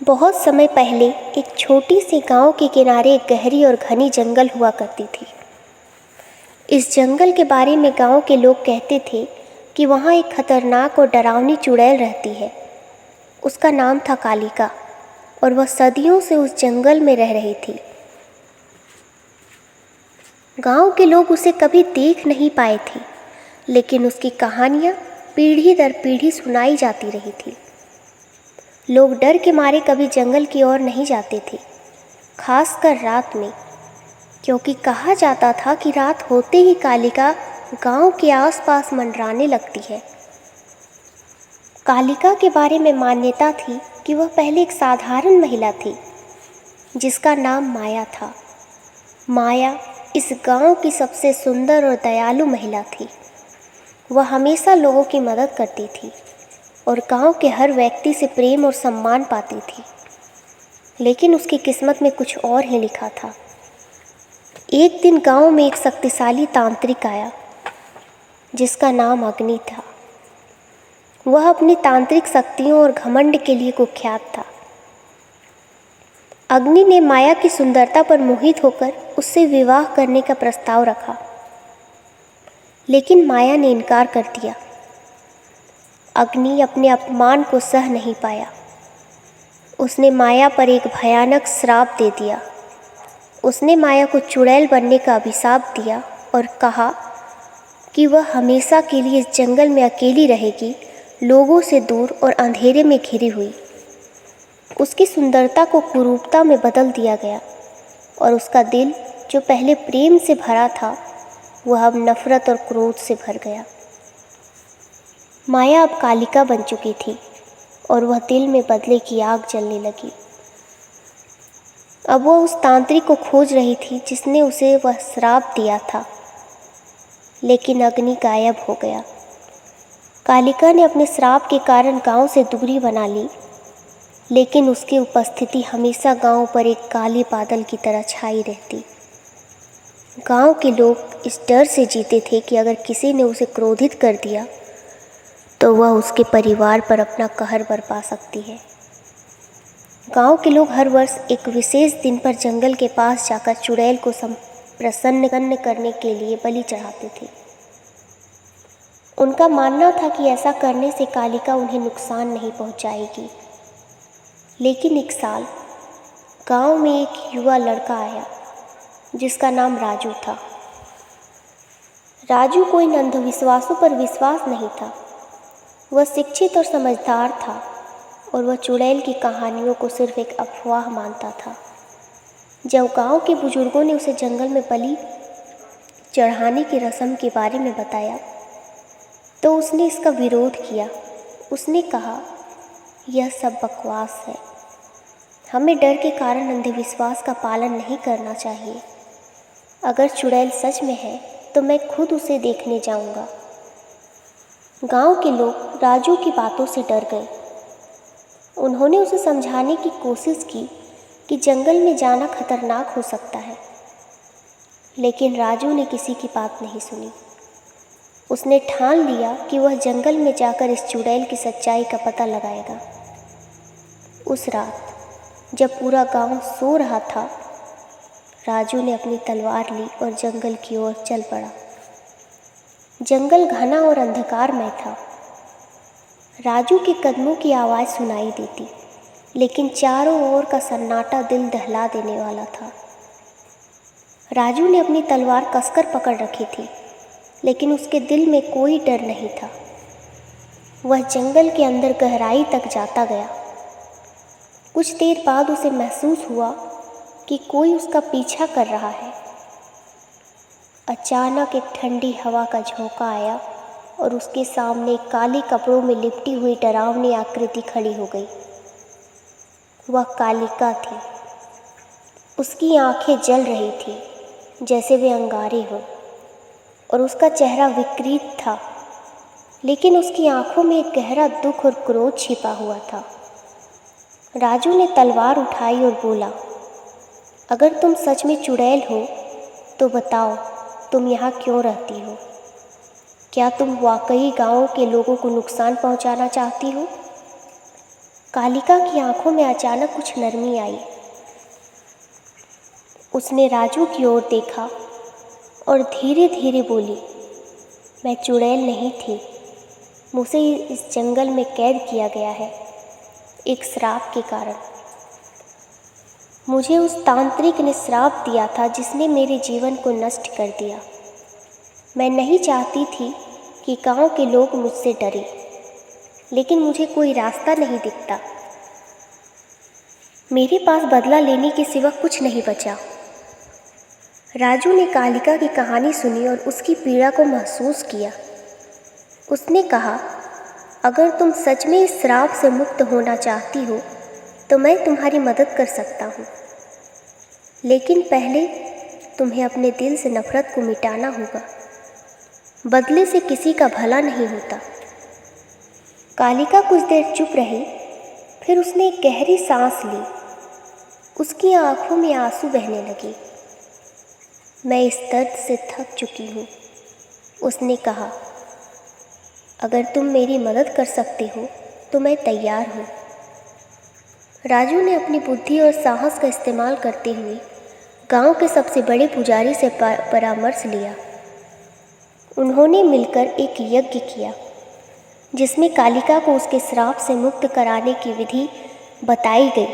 बहुत समय पहले एक छोटी सी गांव के किनारे एक गहरी और घनी जंगल हुआ करती थी। इस जंगल के बारे में गांव के लोग कहते थे कि वहाँ एक खतरनाक और डरावनी चुड़ैल रहती है। उसका नाम था कालिका और वह सदियों से उस जंगल में रह रही थी। गांव के लोग उसे कभी देख नहीं पाए थे, लेकिन उसकी कहानियाँ पीढ़ी दर पीढ़ी सुनाई जाती रही थी। लोग डर के मारे कभी जंगल की ओर नहीं जाते थे, खासकर रात में, क्योंकि कहा जाता था कि रात होते ही कालिका गांव के आसपास मंडराने लगती है। कालिका के बारे में मान्यता थी कि वह पहले एक साधारण महिला थी जिसका नाम माया था। माया इस गांव की सबसे सुंदर और दयालु महिला थी। वह हमेशा लोगों की मदद करती थी और गांव के हर व्यक्ति से प्रेम और सम्मान पाती थी। लेकिन उसकी किस्मत में कुछ और ही लिखा था। एक दिन गांव में एक शक्तिशाली तांत्रिक आया जिसका नाम अग्नि था। वह अपनी तांत्रिक शक्तियों और घमंड के लिए कुख्यात था। अग्नि ने माया की सुंदरता पर मोहित होकर उससे विवाह करने का प्रस्ताव रखा, लेकिन माया ने इनकार कर दिया। अग्नि अपने अपमान को सह नहीं पाया। उसने माया पर एक भयानक श्राप दे दिया। उसने माया को चुड़ैल बनने का अभिशाप दिया और कहा कि वह हमेशा के लिए इस जंगल में अकेली रहेगी, लोगों से दूर और अंधेरे में घिरी हुई। उसकी सुंदरता को कुरूपता में बदल दिया गया और उसका दिल, जो पहले प्रेम से भरा था, वह अब नफरत और क्रोध से भर गया। माया अब कालिका बन चुकी थी और वह दिल में बदले की आग जलने लगी। अब वह उस तांत्रिक को खोज रही थी जिसने उसे वह श्राप दिया था, लेकिन अग्नि गायब हो गया। कालिका ने अपने श्राप के कारण गांव से दूरी बना ली, लेकिन उसकी उपस्थिति हमेशा गांव पर एक काले बादल की तरह छाई रहती। गांव के लोग इस डर से जीते थे कि अगर किसी ने उसे क्रोधित कर दिया तो वह उसके परिवार पर अपना कहर बरपा सकती है। गांव के लोग हर वर्ष एक विशेष दिन पर जंगल के पास जाकर चुड़ैल को प्रसन्न करने के लिए बलि चढ़ाते थे। उनका मानना था कि ऐसा करने से कालिका उन्हें नुकसान नहीं पहुंचाएगी। लेकिन एक साल गांव में एक युवा लड़का आया जिसका नाम राजू था। राजू को इन अंधविश्वासों पर विश्वास नहीं था। वह शिक्षित और समझदार था और वह चुड़ैल की कहानियों को सिर्फ एक अफवाह मानता था। जब गांव के बुजुर्गों ने उसे जंगल में बलि चढ़ाने की रस्म के बारे में बताया तो उसने इसका विरोध किया। उसने कहा, यह सब बकवास है। हमें डर के कारण अंधविश्वास का पालन नहीं करना चाहिए। अगर चुड़ैल सच में है तो मैं खुद उसे देखने जाऊंगा। गांव के लोग राजू की बातों से डर गए। उन्होंने उसे समझाने की कोशिश की कि जंगल में जाना खतरनाक हो सकता है, लेकिन राजू ने किसी की बात नहीं सुनी। उसने ठान लिया कि वह जंगल में जाकर इस चुड़ैल की सच्चाई का पता लगाएगा। उस रात जब पूरा गांव सो रहा था, राजू ने अपनी तलवार ली और जंगल की ओर चल पड़ा। जंगल घना और अंधकारमय था। राजू के कदमों की आवाज़ सुनाई देती, लेकिन चारों ओर का सन्नाटा दिल दहला देने वाला था। राजू ने अपनी तलवार कसकर पकड़ रखी थी, लेकिन उसके दिल में कोई डर नहीं था। वह जंगल के अंदर गहराई तक जाता गया। कुछ देर बाद उसे महसूस हुआ कि कोई उसका पीछा कर रहा है। अचानक एक ठंडी हवा का झोंका आया और उसके सामने एक काले कपड़ों में लिपटी हुई डरावनी आकृति खड़ी हो गई। वह कालिका थी। उसकी आंखें जल रही थी जैसे वे अंगारे हों और उसका चेहरा विकृत था, लेकिन उसकी आंखों में एक गहरा दुख और क्रोध छिपा हुआ था। राजू ने तलवार उठाई और बोला, अगर तुम सच में चुड़ैल हो तो बताओ, तुम यहाँ क्यों रहती हो? क्या तुम वाकई गांव के लोगों को नुकसान पहुंचाना चाहती हो? कालिका की आंखों में अचानक कुछ नरमी आई। उसने राजू की ओर देखा और धीरे धीरे बोली, मैं चुड़ैल नहीं थी, मुझे इस जंगल में कैद किया गया है एक श्राप के कारण। मुझे उस तांत्रिक ने श्राप दिया था जिसने मेरे जीवन को नष्ट कर दिया। मैं नहीं चाहती थी कि गांव के लोग मुझसे डरें, लेकिन मुझे कोई रास्ता नहीं दिखता। मेरे पास बदला लेने के सिवा कुछ नहीं बचा। राजू ने कालिका की कहानी सुनी और उसकी पीड़ा को महसूस किया। उसने कहा, अगर तुम सच में इस श्राप से मुक्त होना चाहती हो तो मैं तुम्हारी मदद कर सकता हूँ, लेकिन पहले तुम्हें अपने दिल से नफरत को मिटाना होगा। बदले से किसी का भला नहीं होता। कालिका कुछ देर चुप रही, फिर उसने एक गहरी सांस ली। उसकी आंखों में आंसू बहने लगे। मैं इस दर्द से थक चुकी हूँ, उसने कहा। अगर तुम मेरी मदद कर सकते हो तो मैं तैयार हूँ। राजू ने अपनी बुद्धि और साहस का इस्तेमाल करते हुए गांव के सबसे बड़े पुजारी से परामर्श लिया। उन्होंने मिलकर एक यज्ञ किया जिसमें कालिका को उसके श्राप से मुक्त कराने की विधि बताई गई।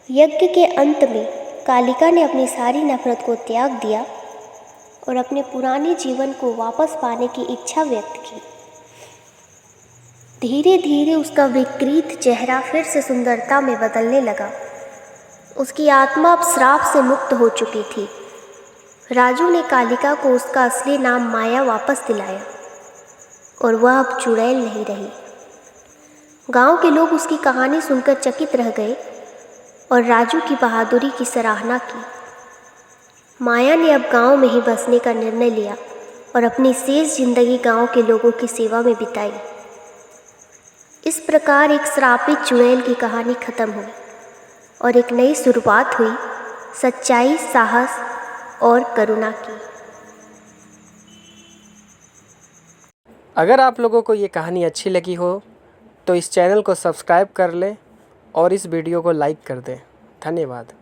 यज्ञ के अंत में कालिका ने अपनी सारी नफरत को त्याग दिया और अपने पुराने जीवन को वापस पाने की इच्छा व्यक्त की। धीरे धीरे उसका विकृत चेहरा फिर से सुंदरता में बदलने लगा। उसकी आत्मा अब श्राप से मुक्त हो चुकी थी। राजू ने कालिका को उसका असली नाम माया वापस दिलाया और वह अब चुड़ैल नहीं रही। गांव के लोग उसकी कहानी सुनकर चकित रह गए और राजू की बहादुरी की सराहना की। माया ने अब गांव में ही बसने का निर्णय लिया और अपनी शेष जिंदगी गांव के लोगों की सेवा में बिताई। इस प्रकार एक श्रापित चुड़ैल की कहानी खत्म हुई और एक नई शुरुआत हुई सच्चाई, साहस और करुणा की। अगर आप लोगों को ये कहानी अच्छी लगी हो तो इस चैनल को सब्सक्राइब कर लें और इस वीडियो को लाइक कर दें। धन्यवाद।